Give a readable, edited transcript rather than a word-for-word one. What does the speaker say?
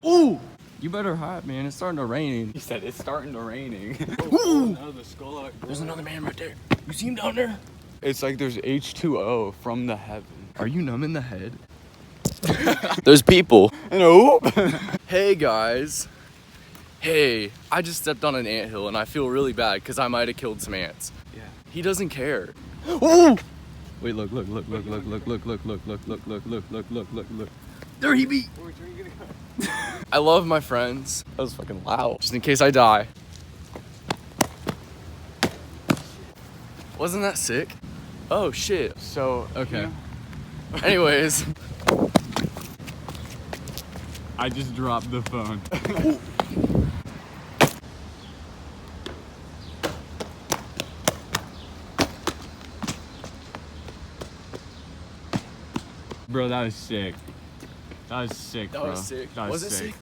Ooh! You better hide, man. It's starting to rain. He said it's starting to raining. Ooh! No, the skull out. There's another man right there. You see him down there? It's like there's H2O from the heaven. Are you numb in the head? There's people. No. Hey, guys. Hey, I just stepped on an anthill and I feel really bad because I might have killed some ants. Yeah. He doesn't care. Ooh! Wait, look. There he be. I love my friends. That was fucking loud. Just in case I die. Wasn't that sick? Oh shit. So Okay. Anyways. I just dropped the phone. Bro, that was sick. That was sick, bro. That was sick. That Was it sick?